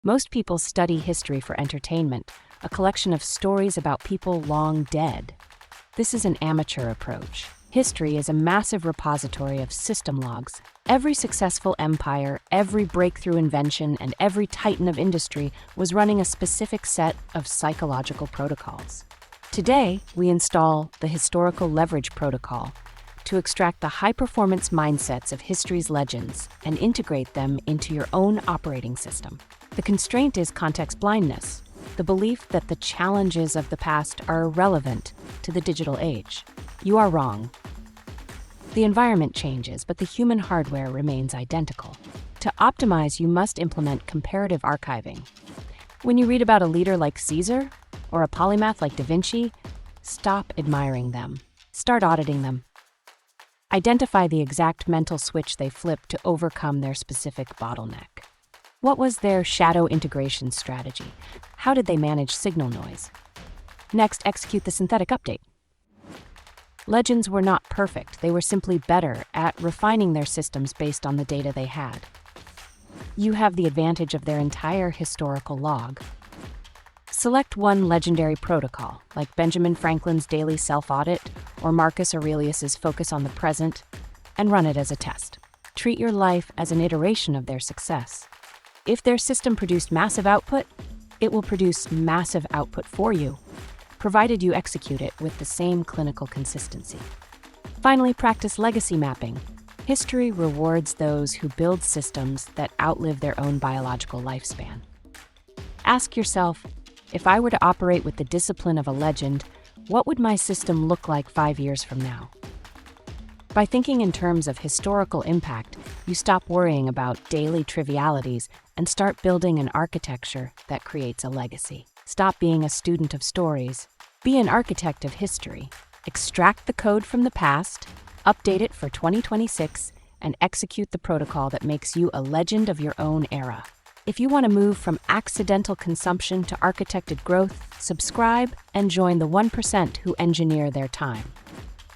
Most people study history for entertainment, a collection of stories about people long dead. This is an amateur approach. History is a massive repository of system logs. Every successful empire, every breakthrough invention, and every titan of industry was running a specific set of psychological protocols. Today, we install the Historical Leverage Protocol to extract the high-performance mindsets of history's legends and integrate them into your own operating system. The constraint is context blindness, the belief that the challenges of the past are irrelevant to the digital age. You are wrong. The environment changes, but the human hardware remains identical. To optimize, you must implement comparative archiving. When you read about a leader like Caesar or a polymath like Da Vinci, stop admiring them. Start auditing them. Identify the exact mental switch they flipped to overcome their specific bottleneck. What was their shadow integration strategy? How did they manage signal noise? Next, execute the synthetic update. Legends were not perfect. They were simply better at refining their systems based on the data they had. You have the advantage of their entire historical log. Select one legendary protocol, like Benjamin Franklin's daily self-audit or Marcus Aurelius's focus on the present, and run it as a test. Treat your life as an iteration of their success. If their system produced massive output, it will produce massive output for you, provided you execute it with the same clinical consistency. Finally, practice legacy mapping. History rewards those who build systems that outlive their own biological lifespan. Ask yourself, if I were to operate with the discipline of a legend, what would my system look like 5 years from now? By thinking in terms of historical impact, you stop worrying about daily trivialities and start building an architecture that creates a legacy. Stop being a student of stories. Be an architect of history. Extract the code from the past, update it for 2026, and execute the protocol that makes you a legend of your own era. If you want to move from accidental consumption to architected growth, subscribe and join the 1% who engineer their time.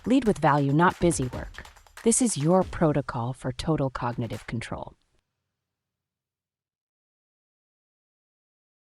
Lead with value, not busy work. This is your protocol for total cognitive control.